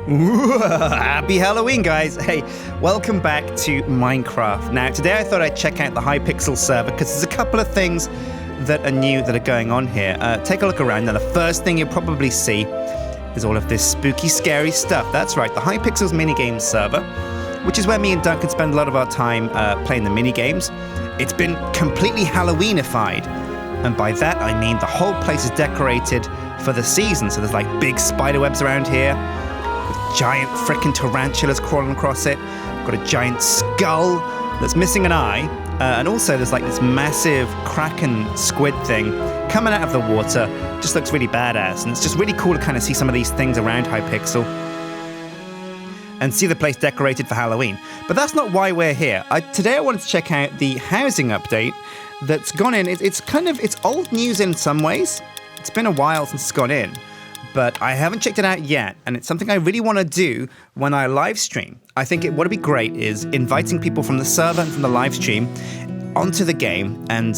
Ooh, happy Halloween, guys. Hey, welcome back to Minecraft. Now, today I thought I'd check out the Hypixel server because there's a couple of things that are new that are going on here. Take a look around. Now, the first thing you'll probably see is all of this spooky, scary stuff. That's right, the Hypixel's minigames server, which is where me and Duncan spend a lot of our time playing the minigames. It's been completely Halloweenified. And by that, I mean the whole place is decorated for the season. So there's like big spider webs around here, with giant frickin' tarantulas crawling across it. Got a giant skull that's missing an eye. And also there's like this massive kraken squid thing coming out of the water. Just looks really badass. And it's just really cool to kind of see some of these things around Hypixel and see the place decorated for Halloween. But that's not why we're here. Today I wanted to check out the housing update that's gone in. It's old news in some ways. It's been a while since it's gone in, but I haven't checked it out yet, and it's something I really want to do when I live stream. I think what would be great is inviting people from the server and from the live stream onto the game and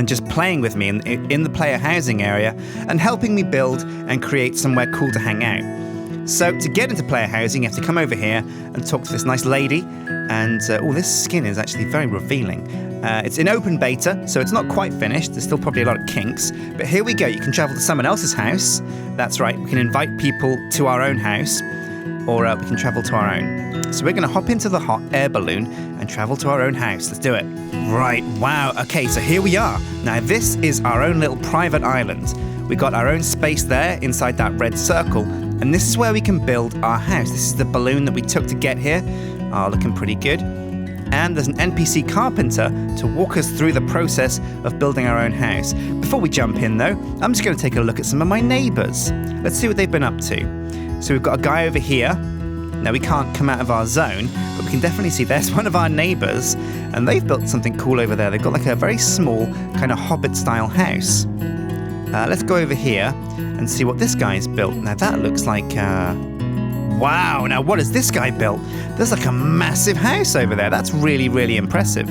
just playing with me in the player housing area and helping me build and create somewhere cool to hang out. So to get into player housing, you have to come over here and talk to this nice lady. And, this skin is actually very revealing. It's in open beta, so it's not quite finished. There's still probably a lot of kinks. But here we go. You can travel to someone else's house. That's right. We can invite people to our own house, or we can travel to our own. So we're going to hop into the hot air balloon and travel to our own house. Let's do it. Right. Wow. Okay, so here we are. Now, this is our own little private island. We got our own space there inside that red circle. And this is where we can build our house. This is the balloon that we took to get here. Looking pretty good. And there's an NPC carpenter to walk us through the process of building our own house. Before we jump in, though, I'm just going to take a look at some of my neighbours. Let's see what they've been up to. So we've got a guy over here. Now, we can't come out of our zone, but we can definitely see there's one of our neighbours. And they've built something cool over there. They've got like a very small kind of Hobbit-style house. Let's go over here and see what this guy's built. Now, that looks like... Wow, now what has this guy built? There's like a massive house over there. That's really, really impressive.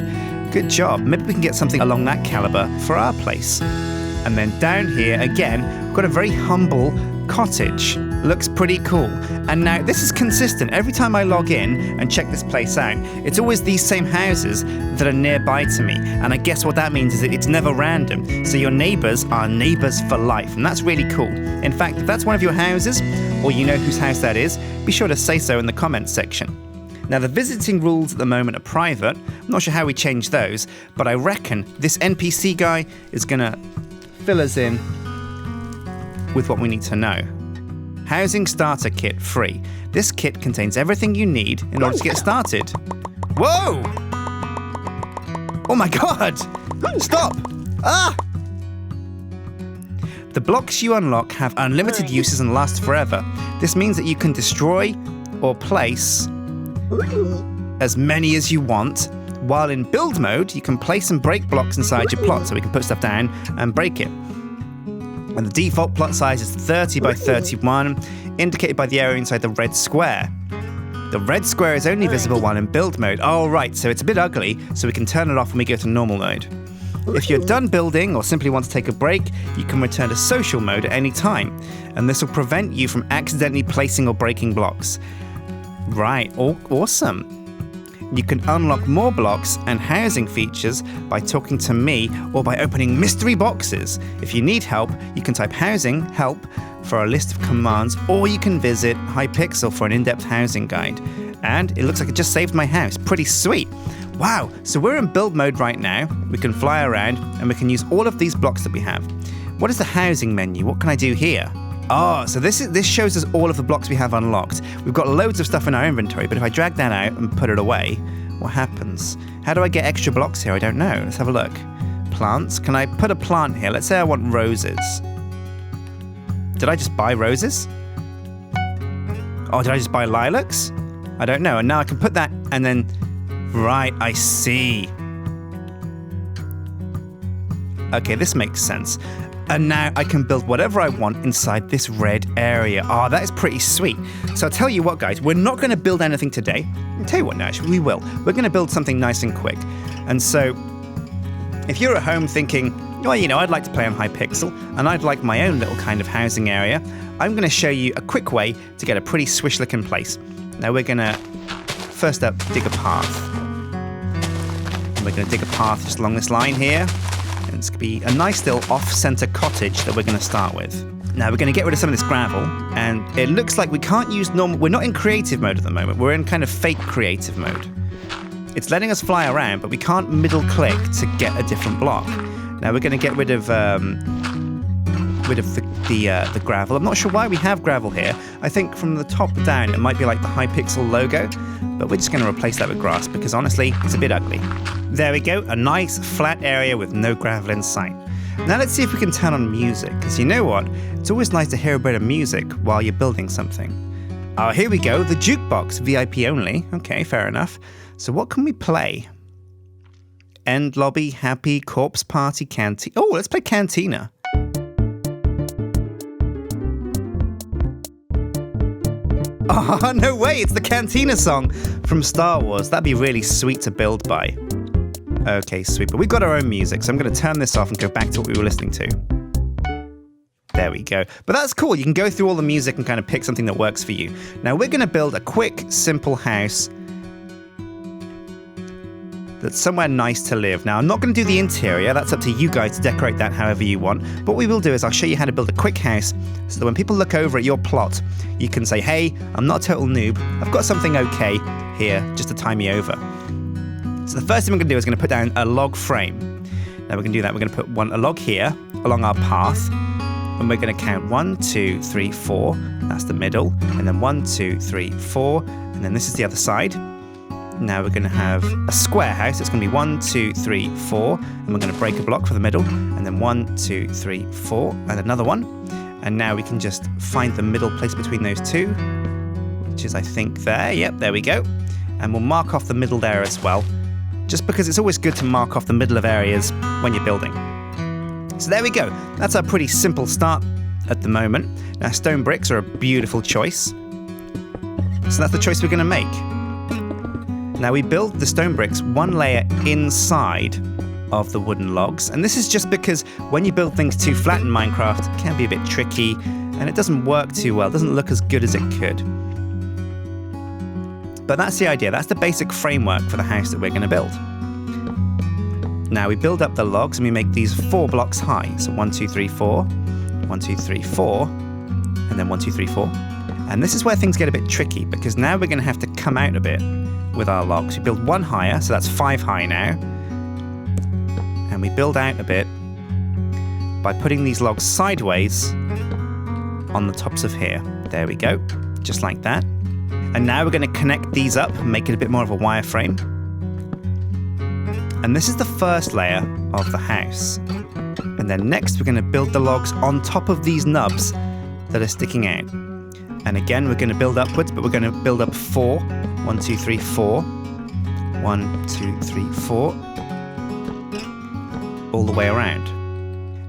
Good job. Maybe we can get something along that caliber for our place. And then down here, again, we've got a very humble cottage. Looks pretty cool. And now this is consistent. Every time I log in and check this place out, it's always these same houses that are nearby to me. And I guess what that means is that it's never random. So your neighbours are neighbours for life. And that's really cool. In fact, if that's one of your houses, or you know whose house that is, be sure to say so in the comments section. Now, the visiting rules at the moment are private. I'm not sure how we change those, but I reckon this NPC guy is going to fill us in with what we need to know. Housing starter kit free. This kit contains everything you need in order to get started. Whoa! Oh my god! Stop! Ah! The blocks you unlock have unlimited uses and last forever. This means that you can destroy or place as many as you want. While in build mode, you can place and break blocks inside your plot, so we can put stuff down and break it. And the default plot size is 30 by 31, indicated by the area inside the red square. The red square is only visible while in build mode. Oh, right, so it's a bit ugly, so we can turn it off when we go to normal mode. If you're done building or simply want to take a break, you can return to social mode at any time, and this will prevent you from accidentally placing or breaking blocks. Right, awesome. You can unlock more blocks and housing features by talking to me or by opening mystery boxes. If you need help, you can type housing help for a list of commands, or you can visit Hypixel for an in-depth housing guide. And it looks like it just saved my house. Pretty sweet. Wow, so we're in build mode right now. We can fly around and we can use all of these blocks that we have. What is the housing menu? What can I do here? Oh, so this shows us all of the blocks we have unlocked. We've got loads of stuff in our inventory, but if I drag that out and put it away, what happens? How do I get extra blocks here? I don't know. Let's have a look. Plants. Can I put a plant here? Let's say I want roses. Did I just buy roses? Oh, did I just buy lilacs? I don't know. And now I can put that and then... Right, I see. Okay, this makes sense. And now I can build whatever I want inside this red area. Oh, that is pretty sweet. So I'll tell you what, guys, we're not going to build anything today. I'll tell you what, now, actually, we will. We're going to build something nice and quick. And so if you're at home thinking, well, you know, I'd like to play on Hypixel, and I'd like my own little kind of housing area. I'm going to show you a quick way to get a pretty swish-looking place. Now we're going to, first up, dig a path. And we're going to dig a path just along this line here. And it's going to be a nice little off-center cottage that we're going to start with. Now we're going to get rid of some of this gravel, and it looks like we can't use normal, we're not in creative mode at the moment, we're in kind of fake creative mode. It's letting us fly around, but we can't middle click to get a different block. Now we're going to get rid of the gravel. I'm not sure why we have gravel here. I think from the top down it might be like the Hypixel logo, but we're just going to replace that with grass because honestly it's a bit ugly. There we go, a nice flat area with no gravel in sight. Now let's see if we can turn on music, because you know what? It's always nice to hear a bit of music while you're building something. Oh, here we go, the jukebox, VIP only. Okay, fair enough. So what can we play? End lobby, happy, corpse party, canteen. Oh, let's play Cantina. Oh, no way, it's the Cantina song from Star Wars. That'd be really sweet to build by. Okay, sweet, but we've got our own music, so I'm going to turn this off and go back to what we were listening to. There we go. But that's cool, you can go through all the music and kind of pick something that works for you. Now we're going to build a quick, simple house that's somewhere nice to live. Now I'm not going to do the interior, that's up to you guys to decorate that however you want. But what we will do is I'll show you how to build a quick house so that when people look over at your plot, you can say, hey, I'm not a total noob, I've got something okay here just to tie me over. So the first thing we're going to do is going to put down a log frame. Now we're going to do that. We're going to put a log here along our path, and we're going to count 1, 2, 3, 4. That's the middle, and then 1, 2, 3, 4, and then this is the other side. Now we're going to have a square house. It's going to be 1, 2, 3, 4, and we're going to break a block for the middle, and then 1, 2, 3, 4, and another one. And now we can just find the middle place between those two, which is I think there. Yep, there we go. And we'll mark off the middle there as well, just because it's always good to mark off the middle of areas when you're building. So there we go. That's our pretty simple start at the moment. Now stone bricks are a beautiful choice. So that's the choice we're going to make. Now we build the stone bricks one layer inside of the wooden logs. And this is just because when you build things too flat in Minecraft, it can be a bit tricky and it doesn't work too well. It doesn't look as good as it could. But that's the idea. That's the basic framework for the house that we're going to build. Now we build up the logs and we make these 4 blocks high. So 1, 2, 3, 4, 1, 2, 3, 4, and then 1, 2, 3, 4. And this is where things get a bit tricky because now we're going to have to come out a bit with our logs. We build 1 higher, so that's 5 high now. And we build out a bit by putting these logs sideways on the tops of here. There we go, just like that. And now we're going to connect these up and make it a bit more of a wireframe. And this is the first layer of the house. And then next we're going to build the logs on top of these nubs that are sticking out. And again, we're going to build upwards, but we're going to build up 4. 1, 2, 3, 4. 1, 2, 3, 4. All the way around.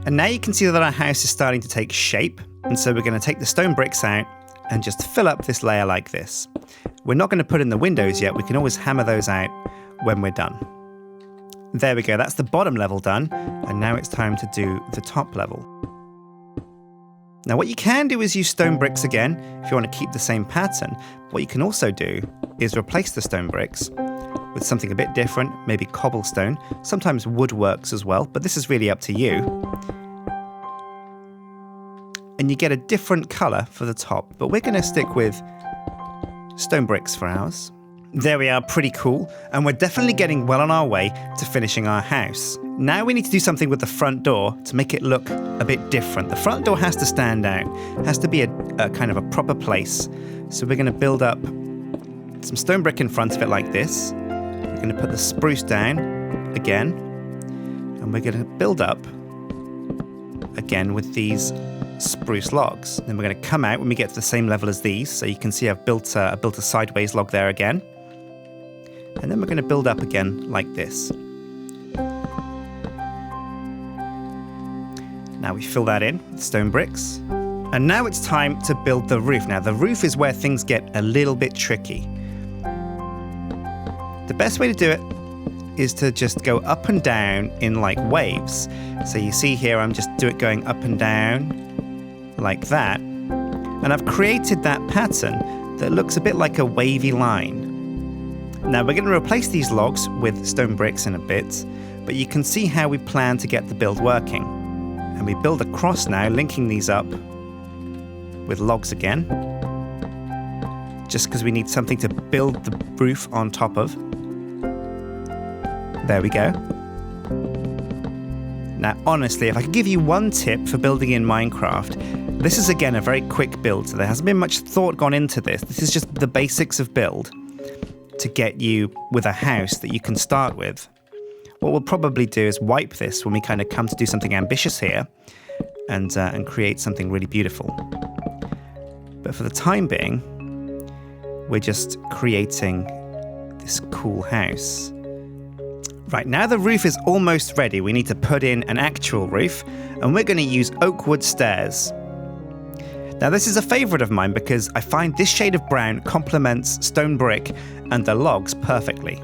And now you can see that our house is starting to take shape. And so we're going to take the stone bricks out and just fill up this layer like this. We're not going to put in the windows yet. We can always hammer those out when we're done. There we go. That's the bottom level done. And now it's time to do the top level. Now what you can do is use stone bricks again if you want to keep the same pattern. What you can also do is replace the stone bricks with something a bit different, maybe cobblestone. Sometimes wood works as well, but this is really up to you. And you get a different colour for the top, but we're going to stick with stone bricks for ours. There we are, pretty cool, and we're definitely getting well on our way to finishing our house. Now we need to do something with the front door to make it look a bit different. The front door has to stand out, it has to be a kind of a proper place. So we're going to build up some stone brick in front of it like this. We're going to put the spruce down again, and we're going to build up again with these spruce logs. Then we're going to come out when we get to the same level as these. So you can see I've built a sideways log there again. And then we're going to build up again like this. Now we fill that in with stone bricks. And now it's time to build the roof. Now the roof is where things get a little bit tricky. The best way to do it is to just go up and down in like waves. So you see here, I'm just going up and down like that. And I've created that pattern that looks a bit like a wavy line. Now we're going to replace these logs with stone bricks in a bit, but you can see how we plan to get the build working. And we build across now, linking these up with logs again, just because we need something to build the roof on top of. There we go. Now, honestly, if I could give you one tip for building in Minecraft, this is again a very quick build, so there hasn't been much thought gone into this. This is just the basics of build to get you with a house that you can start with. What we'll probably do is wipe this when we kind of come to do something ambitious here and create something really beautiful. But for the time being, we're just creating this cool house. Right, now the roof is almost ready. We need to put in an actual roof, and we're going to use oak wood stairs. Now this is a favourite of mine because I find this shade of brown complements stone brick and the logs perfectly.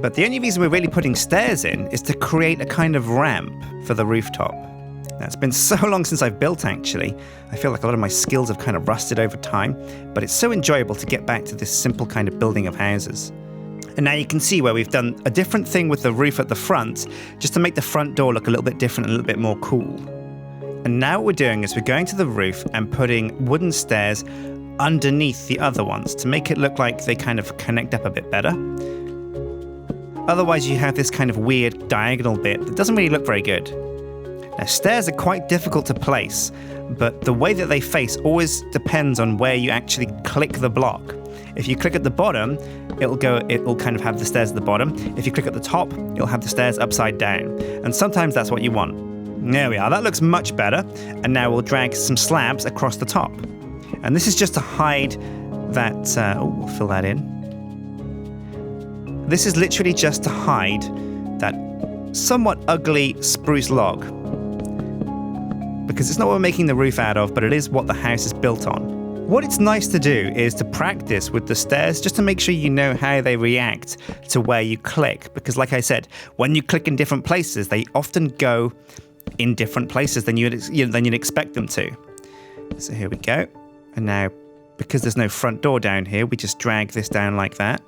But the only reason we're really putting stairs in is to create a kind of ramp for the rooftop. Now it's been so long since I've built actually. I feel like a lot of my skills have kind of rusted over time, but it's so enjoyable to get back to this simple kind of building of houses. And now you can see where we've done a different thing with the roof at the front, just to make the front door look a little bit different, a little bit more cool. And now what we're doing is we're going to the roof and putting wooden stairs underneath the other ones to make it look like they kind of connect up a bit better. Otherwise you have this kind of weird diagonal bit that doesn't really look very good. Now stairs are quite difficult to place, but the way that they face always depends on where you actually click the block. If you click at the bottom, it'll kind of have the stairs at the bottom. If you click at the top, it'll have the stairs upside down. And sometimes that's what you want. There we are, that looks much better. And now we'll drag some slabs across the top. And this is just to hide that, we'll fill that in. This is literally just to hide that somewhat ugly spruce log. Because it's not what we're making the roof out of, but it is what the house is built on. What it's nice to do is to practice with the stairs just to make sure you know how they react to where you click. Because like I said, when you click in different places, they often go in different places than you'd expect them to. So here we go. And now, because there's no front door down here, we just drag this down like that.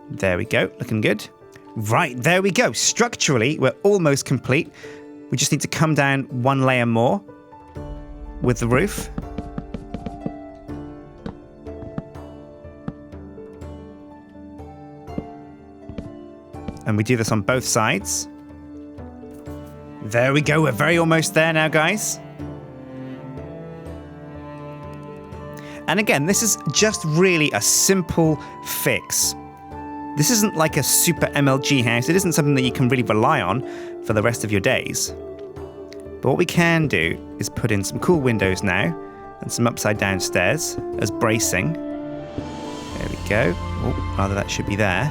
There we go, looking good. Right, there we go. Structurally, we're almost complete. We just need to come down one layer more with the roof. And we do this on both sides. There we go, we're very almost there now, guys. And again, this is just really a simple fix. This isn't like a super MLG house. It isn't something that you can really rely on for the rest of your days. But what we can do is put in some cool windows now and some upside down stairs as bracing. There we go. Oh, rather that should be there.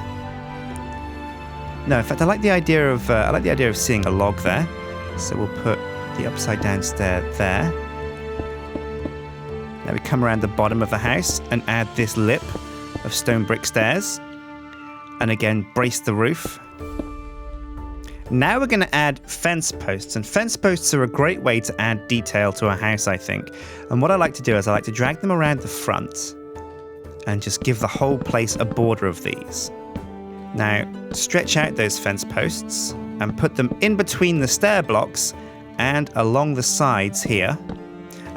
No, in fact, I like the idea of seeing a log there. So we'll put the upside down stair there. Now we come around the bottom of the house and add this lip of stone brick stairs. And again, brace the roof. Now we're going to add fence posts, and fence posts are a great way to add detail to a house, I think. And what I like to do is I like to drag them around the front and just give the whole place a border of these. Now, stretch out those fence posts and put them in between the stair blocks and along the sides here.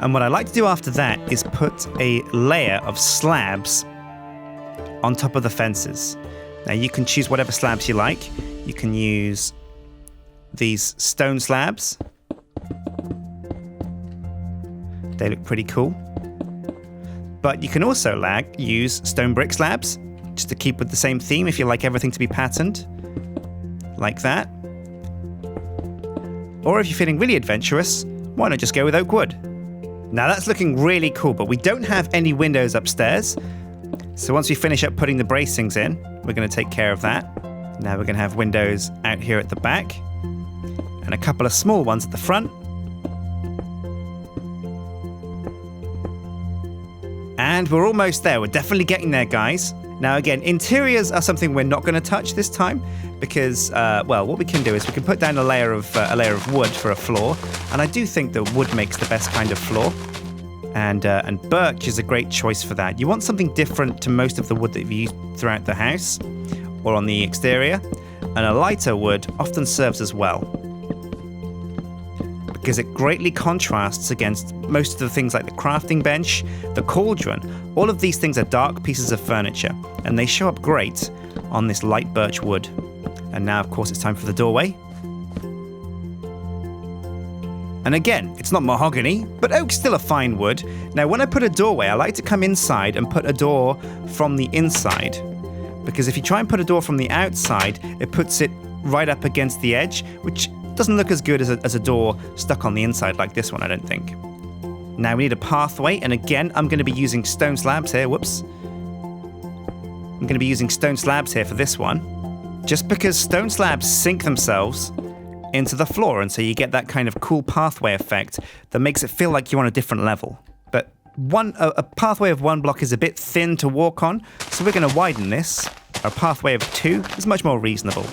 And what I like to do after that is put a layer of slabs on top of the fences. Now you can choose whatever slabs you like. You can use these stone slabs. They look pretty cool. But you can also use stone brick slabs, just to keep with the same theme if you like everything to be patterned, like that. Or if you're feeling really adventurous, why not just go with oak wood? Now that's looking really cool, but we don't have any windows upstairs. So once we finish up putting the bracings in, we're going to take care of that. Now we're going to have windows out here at the back and a couple of small ones at the front. And we're almost there. We're definitely getting there, guys. Now again, interiors are something we're not going to touch this time because, well, what we can do is we can put down a layer of wood for a floor, and I do think that wood makes the best kind of floor, and birch is a great choice for that. You want something different to most of the wood that you've used throughout the house or on the exterior, and a lighter wood often serves as well, because it greatly contrasts against most of the things like the crafting bench, the cauldron. All of these things are dark pieces of furniture, and they show up great on this light birch wood. And now, of course, it's time for the doorway. And again, it's not mahogany, but oak's still a fine wood. Now, when I put a doorway, I like to come inside and put a door from the inside, because if you try and put a door from the outside, it puts it right up against the edge, which doesn't look as good as a door stuck on the inside like this one, I don't think. Now we need a pathway, and again, I'm going to be using stone slabs here. Whoops. I'm going to be using stone slabs here for this one, just because stone slabs sink themselves into the floor, and so you get that kind of cool pathway effect that makes it feel like you're on a different level. But a pathway of 1 block is a bit thin to walk on, so we're going to widen this. A pathway of 2 is much more reasonable.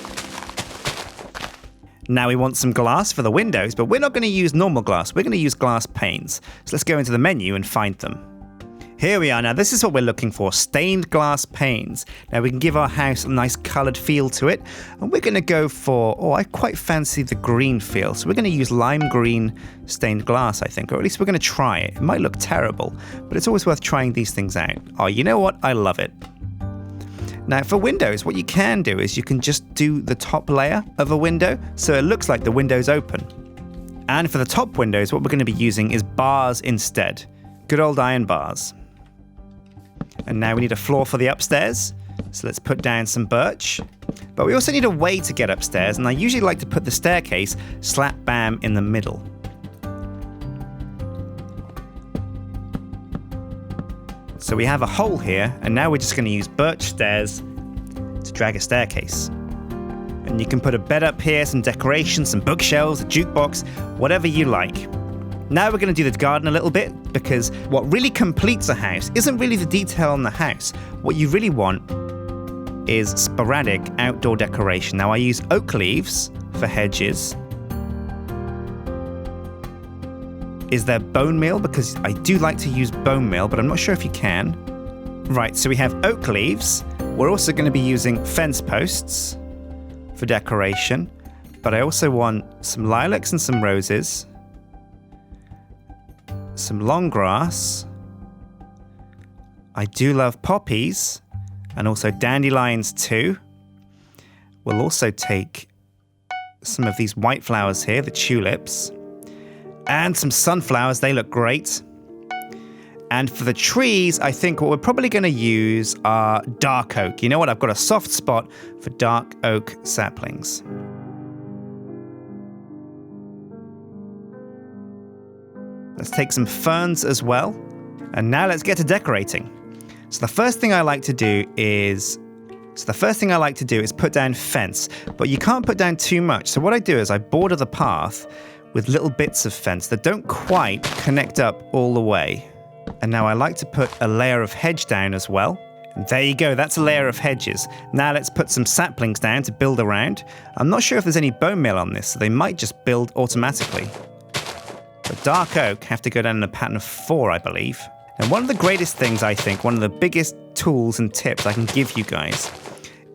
Now we want some glass for the windows, but we're not going to use normal glass. We're going to use glass panes. So let's go into the menu and find them. Here we are. Now this is what we're looking for, stained glass panes. Now we can give our house a nice coloured feel to it, and we're going to go for, I quite fancy the green feel. So we're going to use lime green stained glass, I think, or at least we're going to try it. It might look terrible, but it's always worth trying these things out. Oh, you know what? I love it. Now for windows, what you can do is you can just do the top layer of a window so it looks like the window's open. And for the top windows, what we're going to be using is bars instead. Good old iron bars. And now we need a floor for the upstairs. So let's put down some birch. But we also need a way to get upstairs, and I usually like to put the staircase slap bam in the middle. So we have a hole here, and now we're just going to use birch stairs to drag a staircase. And you can put a bed up here, some decorations, some bookshelves, a jukebox, whatever you like. Now we're going to do the garden a little bit, because what really completes a house isn't really the detail on the house. What you really want is sporadic outdoor decoration. Now I use oak leaves for hedges. Is there bone meal? Because I do like to use bone meal, but I'm not sure if you can. Right, so we have oak leaves. We're also going to be using fence posts for decoration, but I also want some lilacs and some roses, some long grass. I do love poppies, and also dandelions too. We'll also take some of these white flowers here, the tulips, and some sunflowers. They look great. And for the trees, I think what we're probably going to use are dark oak. You know what? I've got a soft spot for dark oak saplings. Let's take some ferns as well. And now let's get to decorating. So the first thing I like to do is put down fence, but you can't put down too much. So what I do is I border the path with little bits of fence that don't quite connect up all the way. And now I like to put a layer of hedge down as well. And there you go, that's a layer of hedges. Now let's put some saplings down to build around. I'm not sure if there's any bone meal on this, so they might just build automatically. But dark oak have to go down in a pattern of 4, I believe. And one of the greatest things, I think, one of the biggest tools and tips I can give you guys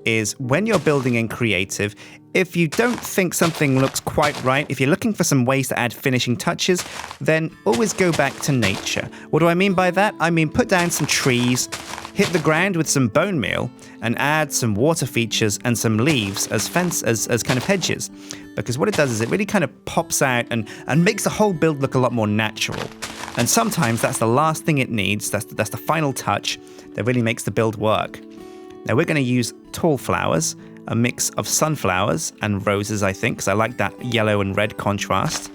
is when you're building in creative, if you don't think something looks quite right, if you're looking for some ways to add finishing touches, then always go back to nature. What do I mean by that? I mean put down some trees, hit the ground with some bone meal, and add some water features and some leaves as kind of hedges. Because what it does is it really kind of pops out and makes the whole build look a lot more natural. And sometimes that's the last thing it needs, that's the final touch that really makes the build work. Now we're going to use tall flowers, a mix of sunflowers and roses, I think, because I like that yellow and red contrast.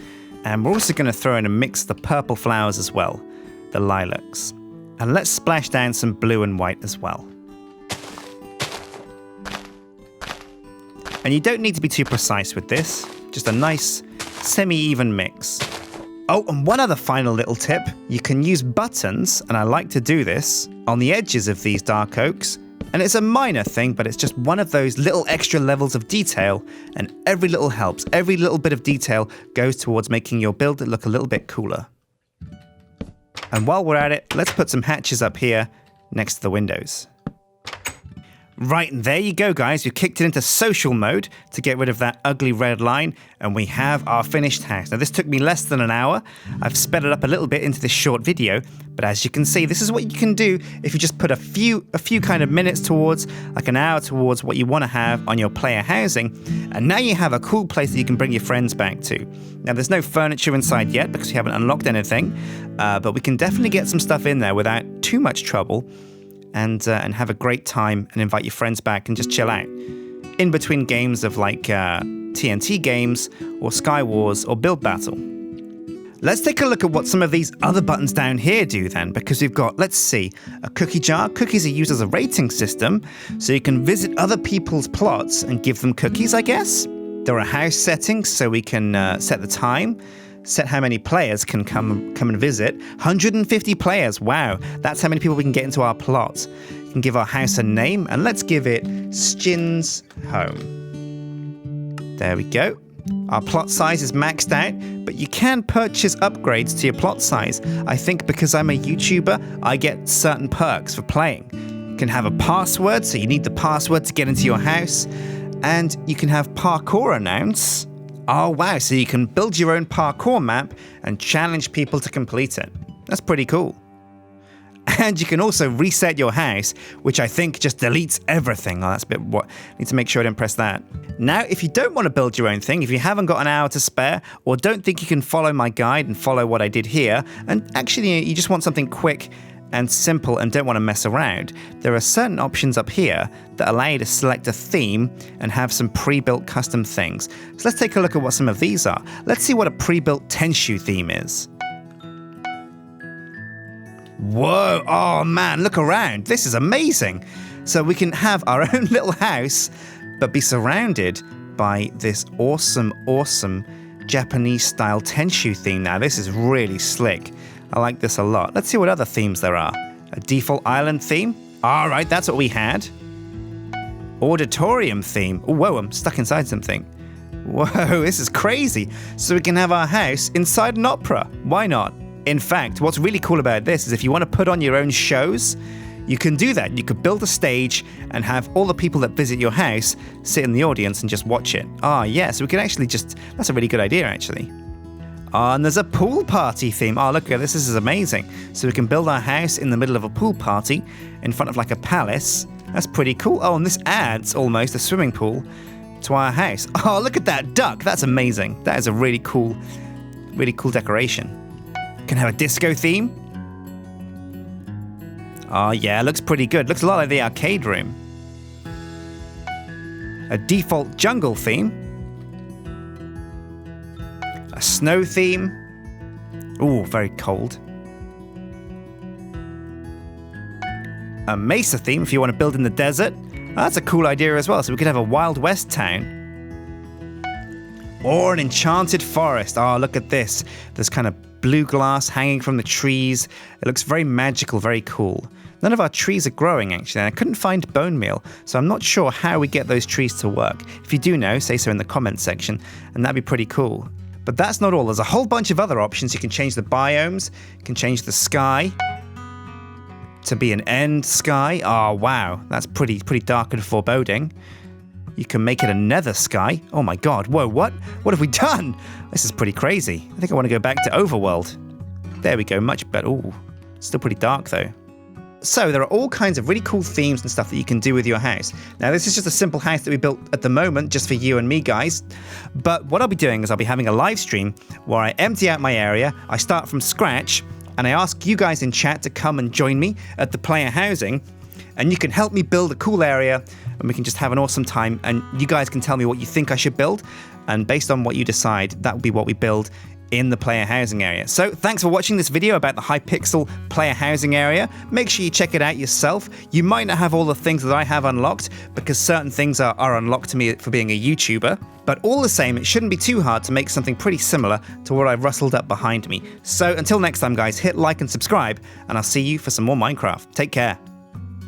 And we're also going to throw in a mix of the purple flowers as well, the lilacs. And let's splash down some blue and white as well. And you don't need to be too precise with this, just a nice semi-even mix. Oh, and one other final little tip. You can use buttons, and I like to do this, on the edges of these dark oaks And it's a minor thing, but it's just one of those little extra levels of detail, and every little helps. Every little bit of detail goes towards making your build look a little bit cooler. And while we're at it, let's put some hatches up here next to the windows. Right, and there you go, guys. We've kicked it into social mode to get rid of that ugly red line, and we have our finished house. Now, this took me less than an hour. I've sped it up a little bit into this short video, but as you can see, this is what you can do if you just put a few kind of minutes towards, like an hour towards what you want to have on your player housing, and now you have a cool place that you can bring your friends back to. Now, there's no furniture inside yet because we haven't unlocked anything, but we can definitely get some stuff in there without too much trouble. And have a great time and invite your friends back and just chill out. In between games of like TNT games or Sky Wars or Build Battle. Let's take a look at what some of these other buttons down here do then, because we've got, let's see, a cookie jar. Cookies are used as a rating system, so you can visit other people's plots and give them cookies, I guess. There are house settings, so we can set the time. Set how many players can come and visit. 150 players, wow. That's how many people we can get into our plot. You can give our house a name, and let's give it Stin's Home. There we go. Our plot size is maxed out, but you can purchase upgrades to your plot size. I think because I'm a YouTuber, I get certain perks for playing. You can have a password, so you need the password to get into your house, and you can have parkour announce. Oh wow, so you can build your own parkour map and challenge people to complete it. That's pretty cool. And you can also reset your house, which I think just deletes everything. Oh, that's a bit what. Need to make sure I don't press that. Now, if you don't want to build your own thing, if you haven't got an hour to spare, or don't think you can follow my guide and follow what I did here, and actually you just want something quick and simple and don't want to mess around, there are certain options up here that allow you to select a theme and have some pre-built custom things. So let's take a look at what some of these are. Let's see what a pre-built Tenshu theme is. Whoa, oh man, look around. This is amazing. So we can have our own little house, but be surrounded by this awesome Japanese style Tenshu theme. Now this is really slick. I like this a lot. Let's see what other themes there are. A default island theme. All right, that's what we had. Auditorium theme. Oh, whoa, I'm stuck inside something. Whoa, this is crazy. So we can have our house inside an opera. Why not? In fact, what's really cool about this is if you want to put on your own shows, you can do that. You could build a stage and have all the people that visit your house sit in the audience and just watch it. Ah, yeah, so we can actually just, that's a really good idea, actually. Oh, and there's a pool party theme. Oh, look at this. This is amazing. So we can build our house in the middle of a pool party in front of like a palace. That's pretty cool. Oh, and this adds almost a swimming pool to our house. Oh, look at that duck. That's amazing. That is a really cool decoration. Can have a disco theme. Oh, yeah, looks pretty good. Looks a lot like the arcade room. A default jungle theme. A snow theme. Ooh, very cold. A mesa theme if you want to build in the desert. Oh, that's a cool idea as well. So we could have a Wild West town. Or an enchanted forest. Oh, look at this. There's kind of blue glass hanging from the trees. It looks very magical, very cool. None of our trees are growing, actually, and I couldn't find bone meal, so I'm not sure how we get those trees to work. If you do know, say so in the comments section, and that'd be pretty cool. But that's not all. There's a whole bunch of other options. You can change the biomes. You can change the sky to be an end sky. Oh, wow. That's pretty dark and foreboding. You can make it a nether sky. Oh my god. Whoa, what? What have we done? This is pretty crazy. I think I want to go back to Overworld. There we go. Much better. Ooh, still pretty dark though. So there are all kinds of really cool themes and stuff that you can do with your house. Now this is just a simple house that we built at the moment just for you and me guys. But what I'll be doing is I'll be having a live stream where I empty out my area, I start from scratch, and I ask you guys in chat to come and join me at the player housing. And you can help me build a cool area and we can just have an awesome time. And you guys can tell me what you think I should build. And based on what you decide, that will be what we build in the player housing area. So thanks for watching this video about the Hypixel player housing area. Make sure you check it out yourself. You might not have all the things that I have unlocked because certain things are unlocked to me for being a YouTuber. But all the same, it shouldn't be too hard to make something pretty similar to what I've rustled up behind me. So until next time guys, hit like and subscribe and I'll see you for some more Minecraft. Take care.